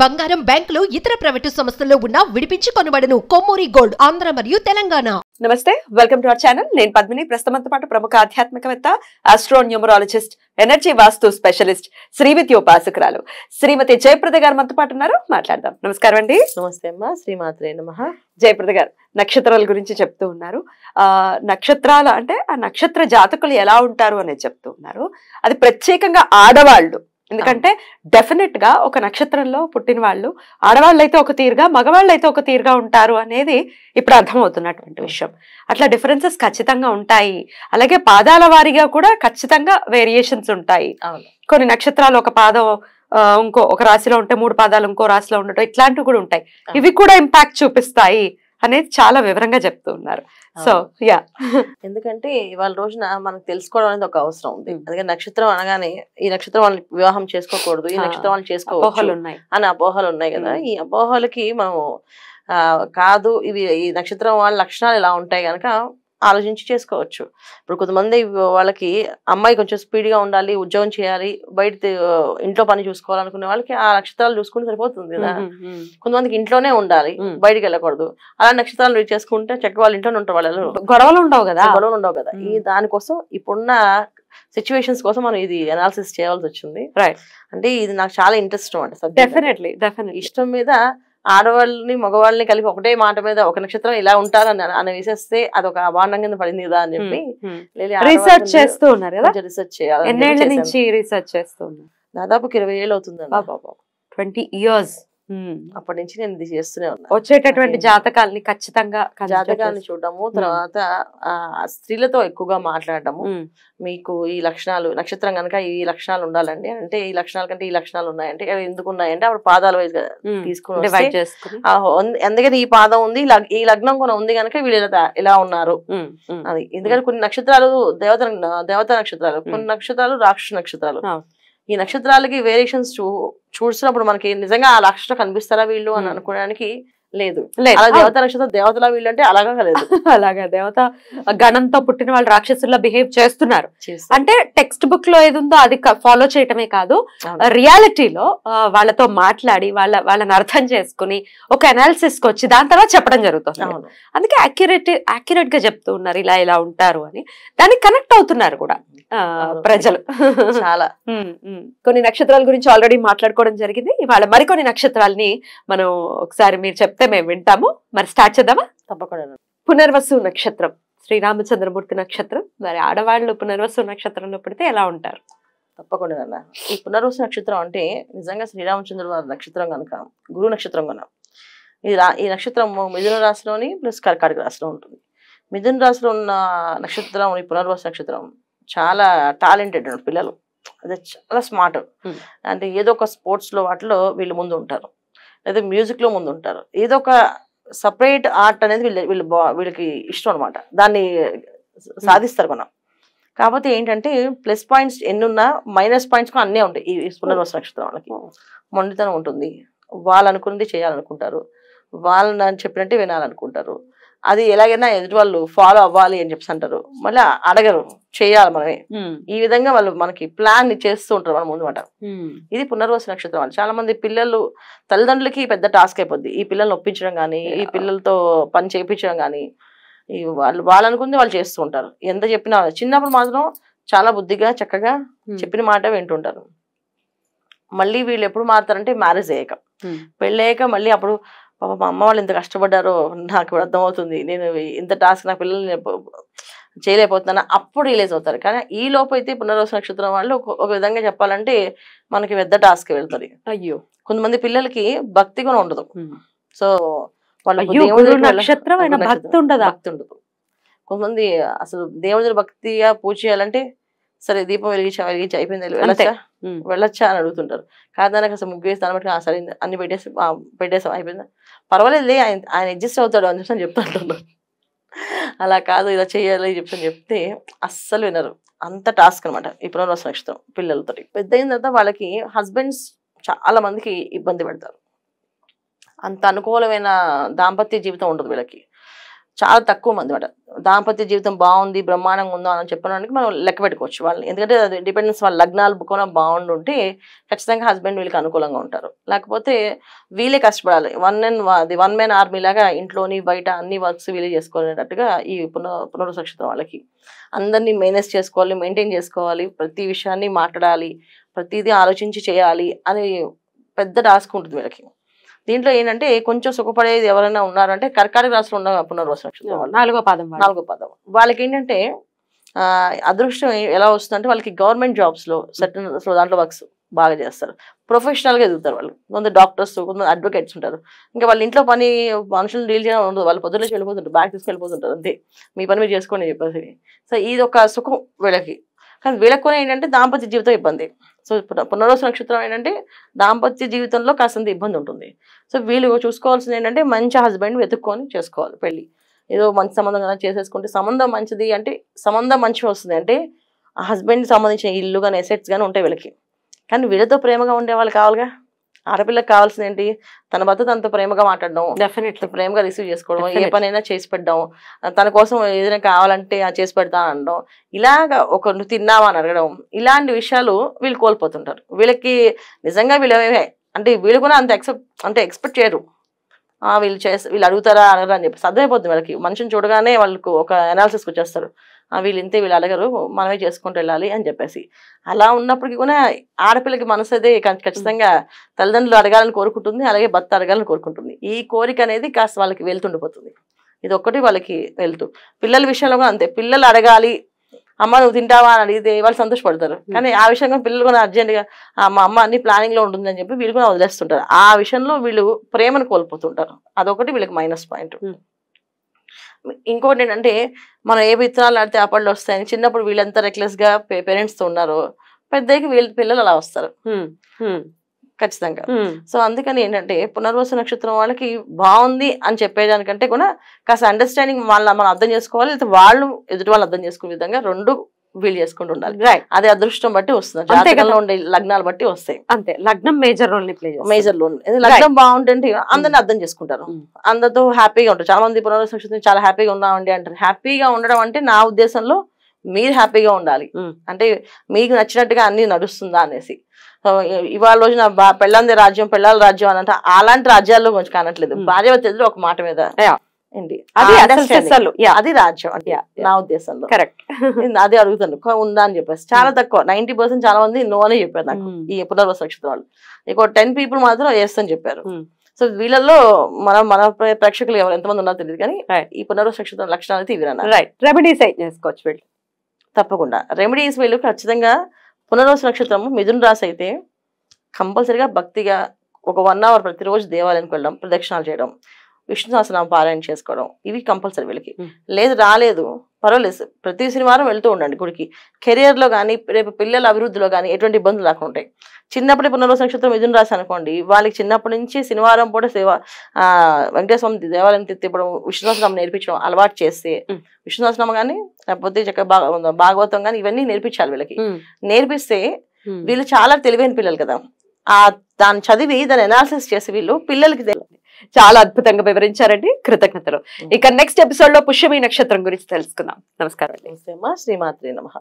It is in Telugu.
బంగారం, బ్యాంకులు, ఇతర ప్రైవేటు సంస్థల్లో ఉన్న విడిపించి కొనబడును. కొమ్మూరి గోల్డ్, ఆంధ్ర మరియు తెలంగాణ. నమస్తే, వెల్కమ్ టు అవర్ ఛానల్. నేను పద్మిని. ప్రస్తుతంతో పాటు ప్రముఖ ఆధ్యాత్మికవేత్త, ఆస్ట్రో న్యూమరాలజిస్ట్, ఎనర్జీ వాస్తు స్పెషలిస్ట్, శ్రీవిద్య ఉపాసకురాలు శ్రీమతి జయప్రద గారు మనతో పాటు ఉన్నారు. మాట్లాడదాం. నమస్కారం అండి. నమస్తే అమ్మా. శ్రీమాత్రే నమః. జయప్రద గారు నక్షత్రాల గురించి చెప్తూ ఉన్నారు. నక్షత్రాలు అంటే ఆ నక్షత్ర జాతకులు ఎలా ఉంటారు అనేది చెప్తూ ఉన్నారు. అది ప్రత్యేకంగా ఆడవాళ్ళు. ఎందుకంటే డెఫినెట్ గా ఒక నక్షత్రంలో పుట్టిన వాళ్ళు ఆడవాళ్ళు అయితే ఒక తీరుగా, మగవాళ్ళు అయితే ఒక తీరుగా ఉంటారు అనేది ఇప్పుడు అర్థమవుతున్నటువంటి విషయం. అట్లా డిఫరెన్సెస్ ఖచ్చితంగా ఉంటాయి. అలాగే పాదాల వారీగా కూడా ఖచ్చితంగా వేరియేషన్స్ ఉంటాయి. కొన్ని నక్షత్రాలు ఒక పాదం ఒక రాశిలో ఉంటే 3 పాదాలు ఇంకో రాశిలో ఉండటం, ఇట్లాంటివి కూడా ఉంటాయి. ఇవి కూడా ఇంపాక్ట్ చూపిస్తాయి అనేది చాలా వివరంగా చెప్తూ ఉన్నారు. సో యా, ఎందుకంటే ఇవాళ రోజున మనకు తెలుసుకోవడం అనేది ఒక అవసరం ఉంది. అందుకే నక్షత్రం అనగానే ఈ నక్షత్రం వాళ్ళని వివాహం చేసుకోకూడదు, ఈ నక్షత్రం వాళ్ళు చేసుకోవచ్చు అని అపోహలు ఉన్నాయి కదా. ఈ అపోహలకి మనం కాదు, ఇవి ఈ నక్షత్రం వాళ్ళ లక్షణాలు ఇలా ఉంటాయి కనుక ఆలోచించి చేసుకోవచ్చు. ఇప్పుడు కొంతమంది వాళ్ళకి అమ్మాయి కొంచెం స్పీడ్గా ఉండాలి, ఉద్యోగం చేయాలి, బయట ఇంట్లో పని చూసుకోవాలనుకునే వాళ్ళకి ఆ నక్షత్రాలు చూసుకుంటే సరిపోతుంది కదా. కొంతమందికి ఇంట్లోనే ఉండాలి, బయటికి వెళ్ళకూడదు. అలా నక్షత్రాలు రీచ్ చేసుకుంటే చక్కగా వాళ్ళ ఇంట్లోనే ఉంటారు. వాళ్ళు గొడవలు ఉండవు కదా. ఈ దానికోసం ఇప్పుడున్న సిచ్యువేషన్స్ కోసం మనం ఇది అనాలిసిస్ చేయాల్సి వచ్చింది. రైట్. అంటే ఇది నాకు చాలా ఇంట్రెస్ట్ అనమాట. డెఫినెట్లీ ఇష్టం మీద ఆడవాళ్ళని మగవాళ్ళని కలిపి ఒకటే మాట మీద ఒక నక్షత్రం ఇలా ఉంటారని అని వేసేస్తే అదొక అభాండం కింద పడింది కదా అని చెప్పి రీసెర్చ్ చేస్తూ ఉన్నారు కదా. రీసెర్చ్ చేయాలి. ఎన్నేళ్ల నుంచి రీసెర్చ్ చేస్తూ ఉన్నారు? దాదాపు 20 ఏళ్ళు అవుతుంది. 20 years. అప్పటి నుంచి నేను ఇది చేస్తూనే ఉన్నా. వచ్చేటటువంటి జాతకాలని ఖచ్చితంగా జాతకాన్ని చూడడము, తర్వాత స్త్రీలతో ఎక్కువగా మాట్లాడటము. మీకు ఈ లక్షణాలు, నక్షత్రం కనుక ఈ లక్షణాలు ఉండాలండి అంటే ఈ లక్షణాల కంటే ఈ లక్షణాలు ఉన్నాయంటే ఎందుకు ఉన్నాయంటే అప్పుడు పాదాల వైజ్ తీసుకుని ఎందుకని ఈ పాదం ఉంది, ఈ లగ్నం కూడా ఉంది కనుక వీళ్ళు ఇలా ఉన్నారు అది. ఎందుకంటే కొన్ని నక్షత్రాలు దేవత నక్షత్రాలు, కొన్ని నక్షత్రాలు రాక్షస నక్షత్రాలు. ఈ నక్షత్రాలకి వేరియేషన్స్ చూసినప్పుడు మనకి నిజంగా ఆ లక్షణం కనిపిస్తారా వీళ్ళు అని అనుకోవడానికి లేదు. అలా దేవత నక్షత్రం దేవతలా వీళ్ళు అంటే అలాగా లేదు. అలాగా దేవత గణంతో పుట్టిన వాళ్ళు రాక్షసుల్లా బిహేవ్ చేస్తున్నారు అంటే టెక్స్ట్ బుక్ లో ఏది ఉందో అది ఫాలో చేయటమే కాదు, రియాలిటీలో వాళ్ళతో మాట్లాడి వాళ్ళని అర్థం చేసుకుని ఒక అనాలిసిస్ కి వచ్చి దాని తర్వాత చెప్పడం జరుగుతుంది. అందుకే యాక్యురేట్ గా చెప్తూ ఉన్నారు ఇలా ఇలా ఉంటారు అని. దానికి కనెక్ట్ అవుతున్నారు కూడా ప్రజలు చాలా. కొన్ని నక్షత్రాల గురించి ఆల్రెడీ మాట్లాడుకోవడం జరిగింది. ఇవాళ మరికొన్ని నక్షత్రాలని మనం ఒకసారి మీరు చెప్తే మేము వింటాము. మరి స్టార్ట్ చేద్దామా? తప్పకుండా. పునర్వసు నక్షత్రం, శ్రీరామచంద్రమూర్తి నక్షత్రం. మరి ఆడవాళ్ళు పునర్వసు నక్షత్రంలో పడితే ఎలా ఉంటారు? తప్పకుండా అన్న. ఈ పునర్వసు నక్షత్రం అంటే నిజంగా శ్రీరామచంద్ర వారి నక్షత్రం కనుక, గురు నక్షత్రం కనుక ఈ నక్షత్రం మిథున రాశిలోని ప్లస్ కర్కాటక రాశిలో ఉంటుంది. మిథున రాశిలో ఉన్న నక్షత్రం ఈ పునర్వసు నక్షత్రం చాలా టాలెంటెడ్ పిల్లలు. అదే చాలా స్మార్ట్. అంటే ఏదో ఒక స్పోర్ట్స్ లో వాటిలో వీళ్ళు ముందు ఉంటారు, లేదా మ్యూజిక్ లో ముందు ఉంటారు. ఏదో ఒక సపరేట్ ఆర్ట్ అనేది వీళ్ళకి ఇష్టం అనమాట. దాన్ని సాధిస్తారు మనం. కాకపోతే ఏంటంటే ప్లస్ పాయింట్స్ ఎన్నున్నా మైనస్ పాయింట్స్ కూడా అన్నీ ఉంటాయి ఈ పునర్వసు నక్షత్రం వాళ్ళకి. మొండితనం ఉంటుంది, వాళ్ళు అనుకున్నది చేయాలనుకుంటారు, వాళ్ళని చెప్పినట్టే వినాలనుకుంటారు. అది ఎలాగైనా ఎదుటి వాళ్ళు ఫాలో అవ్వాలి అని చెప్పి అంటారు, మళ్ళీ అడగరు, చేయాలి మనమే. ఈ విధంగా వాళ్ళు మనకి ప్లాన్ చేస్తూ ఉంటారు మన ముందు మాట. ఇది పునర్వసు నక్షత్రం వాళ్ళు. చాలా మంది పిల్లలు తల్లిదండ్రులకి పెద్ద టాస్క్ అయిపోద్ది ఈ పిల్లల్ని ఒప్పించడం కానీ, ఈ పిల్లలతో పని చేయించడం కానీ. వాళ్ళు అనుకుంది వాళ్ళు చేస్తూ ఉంటారు. ఎంత చెప్పినా చిన్నప్పుడు మాత్రం చాలా బుద్ధిగా చక్కగా చెప్పిన మాట వింటుంటారు. మళ్ళీ వీళ్ళు ఎప్పుడు మారుతారంటే మ్యారేజ్ అయ్యాక, పెళ్ళయ్యాక మళ్ళీ అప్పుడు పాప మా అమ్మ వాళ్ళు ఎంత కష్టపడ్డారో నాకు ఇప్పుడు అర్థమవుతుంది, నేను ఇంత టాస్క్ నా పిల్లల్ని చేయలేకపోతున్నాను, అప్పుడు రిలీజ్ అవుతారు. కానీ ఈ లోపు అయితే పునర్వసు నక్షత్రం వాళ్ళు ఒక విధంగా చెప్పాలంటే మనకి పెద్ద టాస్క్ వెళ్తుంది. అయ్యో, కొంతమంది పిల్లలకి భక్తి కూడా ఉండదు. సో వాళ్ళు భక్తి ఉండదు. కొంతమంది అసలు దేవుడి భక్తిగా పూజ చేయాలంటే సరే దీపం వెలిగించి అయిపోయింది వెళ్ళొచ్చా అని అడుగుతుంటారు. కాదానికి అసలు ముగ్గు వేసి దాన్ని బట్టి సరే అన్ని పెట్టేసాం అయిపోయిందా, పర్వాలేదు ఆయన అడ్జస్ట్ అవుతాడు అని చెప్పి చెప్తాను. అలా కాదు ఇలా చేయాలి చెప్తే అస్సలు వినరు. అంత టాస్క్ అనమాట ఈ పునర్వసు నక్షత్రం పిల్లలతో. పెద్ద అయిన తర్వాత వాళ్ళకి హస్బెండ్స్ చాలా మందికి ఇబ్బంది పెడతారు. అంత అనుకూలమైన దాంపత్య జీవితం ఉండదు వీళ్ళకి. చాలా తక్కువ మంది అన్నమాట. దాంపత్య జీవితం బాగుంది, బ్రహ్మాండంగా ఉందా అని చెప్పడానికి మనం లెక్క పెట్టుకోవచ్చు వాళ్ళని. ఎందుకంటే అది డిపెండెన్స్ వాళ్ళ లగ్నాలు కూడా బాగుండుంటే ఖచ్చితంగా హస్బెండ్ వీళ్ళకి అనుకూలంగా ఉంటారు. లేకపోతే వీళ్ళే కష్టపడాలి. వన్ మ్యాన్ ఆర్మీ లాగా ఇంట్లోని బయట అన్ని వర్క్స్ వీళ్ళే చేసుకోలేటట్టుగా ఈ పునర్వసు నక్షత్రం వాళ్ళకి. అందరినీ మేనేజ్ చేసుకోవాలి, మెయింటైన్ చేసుకోవాలి, ప్రతి విషయాన్ని మాట్లాడాలి, ప్రతిదీ ఆలోచించి చేయాలి అని పెద్ద టాస్క్ ఉంటుంది వీళ్ళకి. దీంట్లో ఏంటంటే కొంచెం సుఖపడేది ఎవరైనా ఉన్నారంటే కర్కాటక రాశిలో ఉన్న పునర్వసు నక్షత్రం, 4వ పాదం. వాళ్ళకి ఏంటంటే అదృష్టం ఎలా వస్తుందంటే వాళ్ళకి గవర్నమెంట్ జాబ్స్ లో సర్టన్ దాంట్లో వర్క్స్ బాగా చేస్తారు, ప్రొఫెషనల్ గా ఎదుగుతారు వాళ్ళు. కొంత డాక్టర్స్, కొంత అడ్వకేట్స్ ఉంటారు. ఇంకా వాళ్ళ ఇంట్లో పని మనుషులు డీల్ చేయడం ఉండదు, వాళ్ళు పొద్దున్న వెళ్ళిపోతుంటారు, బ్యాగ్ తీసుకెళ్ళిపోతుంటారు, అంతే మీ పని మీరు చేసుకోండి చెప్పేసి. సో ఇది ఒక సుఖం వీళ్ళకి. కానీ వీళ్ళకు కూడా ఏంటంటే దాంపత్య జీవితం ఇబ్బంది. సో పునర్వసు నక్షత్రం ఏంటంటే దాంపత్య జీవితంలో కాస్తంత ఇబ్బంది ఉంటుంది. సో వీళ్ళు చూసుకోవాల్సింది ఏంటంటే మంచి హస్బెండ్ వెతుక్కొని చేసుకోవాలి పెళ్లి. ఏదో మంచి సంబంధం కదా చేసేసుకుంటే సంబంధం మంచిది అంటే సంబంధం మంచిగా వస్తుంది అంటే ఆ హస్బెండ్కి సంబంధించిన ఇల్లు కానీ ఎసెట్స్ కానీ ఉంటాయి వీళ్ళకి. కానీ వీళ్ళతో ప్రేమగా ఉండే వాళ్ళు కావాలిగా. ఆడపిల్లకి కావాల్సింది ఏంటి? తన భర్త తనతో ప్రేమగా మాట్లాడడం, డెఫినెట్లీ ప్రేమగా రిసీవ్ చేసుకోవడం, ఏ పనైనా చేసి పెట్టడం, తన కోసం ఏదైనా కావాలంటే చేసి పెడతా అనడం, ఇలాగా ఒక నువ్వు తిన్నావా అని అడగడం, ఇలాంటి విషయాలు వీళ్ళు కోల్పోతుంటారు. వీళ్ళకి నిజంగా వీళ్ళవే అంటే వీళ్ళు కూడా అంత ఎక్స్పెక్ట్ చేయరు. వీళ్ళు అడుగుతారా అడగరా అని చెప్పి అర్థమైపోతుంది వాళ్ళకి. మనిషిని చూడగానే వాళ్ళకు ఒక అనాలిసిస్కి వచ్చేస్తారు, వీళ్ళు ఇంతే, వీళ్ళు అడగరు, మనమే చేసుకుంటూ వెళ్ళాలి అని చెప్పేసి. అలా ఉన్నప్పటికీ కూడా ఆడపిల్లకి మనసు అయితే ఖచ్చితంగా తల్లిదండ్రులు అడగాలని కోరుకుంటుంది, అలాగే భర్త అడగాలని కోరుకుంటుంది. ఈ కోరిక అనేది కాస్త వాళ్ళకి వెళ్తుండిపోతుంది. ఇది ఒక్కటి వాళ్ళకి వెళ్తూ. పిల్లల విషయంలో కూడా అంతే, పిల్లలు అడగాలి, అమ్మ నువ్వు తింటావా అని అడిగితే వాళ్ళు సంతోషపడతారు. కానీ ఆ విషయంగా పిల్లలు కూడా అర్జెంట్గా మా అమ్మ అన్ని ప్లానింగ్ లో ఉంటుంది అని చెప్పి వీళ్ళు కూడా వదిలేస్తుంటారు. ఆ విషయంలో వీళ్ళు ప్రేమను కోల్పోతుంటారు. అదొకటి వీళ్ళకి మైనస్ పాయింట్. ఇంకోటి ఏంటంటే మనం ఏ విత్తనాలు ఆడితే ఆ పళ్ళు వస్తాయని చిన్నప్పుడు వీళ్ళంతా రెక్లెస్ గా పేరెంట్స్ తో ఉన్నారు, పెద్దకి వీళ్ళ పిల్లలు అలా వస్తారు ఖచ్చితంగా. సో అందుకని ఏంటంటే పునర్వసు నక్షత్రం వాళ్ళకి బాగుంది అని చెప్పేదానికంటే కూడా కాస్త అండర్స్టాండింగ్ మనం అర్థం చేసుకోవాలి, లేకపోతే వాళ్ళు ఎదుటి వాళ్ళు అర్థం చేసుకునే విధంగా రెండు వీళ్ళు చేసుకుంటూ ఉండాలి. అదే అదృష్టం బట్టి వస్తుంది, జాతకంలో ఉండే లగ్నాలు బట్టి వస్తాయి. అంతే, లగ్నం మేజర్ రోల్ ప్లే చేస్తుంది. Major role. లగ్నం బాగుంటే అందరిని అర్థం చేసుకుంటారు, అందరితో హ్యాపీగా ఉంటారు. చాలా మంది పునర్వసు నక్షత్రం చాలా హ్యాపీగా ఉన్నామండి అంటారు. హ్యాపీగా ఉండడం అంటే నా ఉద్దేశంలో మీరు హ్యాపీగా ఉండాలి, అంటే మీకు నచ్చినట్టుగా అన్ని నడుస్తుందా అనేసి. ఇవాళ రోజున పెళ్ళంది రాజ్యం, పెళ్ళాల రాజ్యం అని అంటే అలాంటి రాజ్యాల్లో కొంచెం కానట్లేదు. భార్యాభర్తలు ఒక మాట మీద ఏంటి అది రాజ్యం అంటే నా ఉద్దేశంలో. కరెక్ట్, అది అడుగుతాను ఉందా అని చెప్పేసి. చాలా తక్కువ, 90% చాలా మంది నో అనే చెప్పారు నాకు ఈ పునర్వసు నక్షత్రం వాళ్ళు. ఇంకో 10 people మాత్రం ఎస్ అని చెప్పారు. సో వీళ్ళల్లో మన ప్రేక్షకులు ఎవరు ఎంతమంది ఉన్నారో తెలియదు, కానీ ఈ పునర్వసు నక్షత్రం లక్షణాలు అయితే ఇవి అన్నారు. రెమెడీస్ చేసుకోవచ్చు వీళ్ళు తప్పకుండా. రెమెడీస్ వీళ్ళు ఖచ్చితంగా పునర్వసు నక్షత్రం మిథున రాశి అయితే కంపల్సరీగా భక్తిగా ఒక 1 hour ప్రతిరోజు దేవాలయానికి వెళ్ళడం, ప్రదక్షిణాలు చేయడం, విష్ణు సహస్రనామం పారాయణ చేసుకోవడం, ఇవి కంపల్సరీ వీళ్ళకి. రాలేదు పర్వాలేదు, ప్రతి శనివారం వెళ్తూ ఉండండి గుడికి. కెరియర్ లో కానీ రేపు పిల్లల అభివృద్ధిలో కానీ ఎటువంటి ఇబ్బందులు లేకుండా ఉంటాయి. చిన్నప్పుడే పునర్వసు నక్షత్రం మిథున రాశి అనుకోండి, వాళ్ళకి చిన్నప్పటి నుంచి శనివారం పూట వెంకటేశ్వర స్వామి దేవాలయం తిప్పడం, విష్ణు సహస్రనామం నేర్పించడం అలవాటు చేస్తే, విష్ణు సహస్రనామం కానీ లేకపోతే భాగవతం కానీ ఇవన్నీ నేర్పించాలి వీళ్ళకి. నేర్పిస్తే వీళ్ళు చాలా తెలివైన పిల్లలు కదా, దాన్ని చదివి దాన్ని అనాలిసిస్ చేసి వీళ్ళు పిల్లలకి చాలా అద్భుతంగా వివరించారండి, కృతజ్ఞతలు. ఇక నెక్స్ట్ ఎపిసోడ్ లో పుష్యమి నక్షత్రం గురించి తెలుసుకుందాం. నమస్కారం. శ్రీమాత్రే నమః.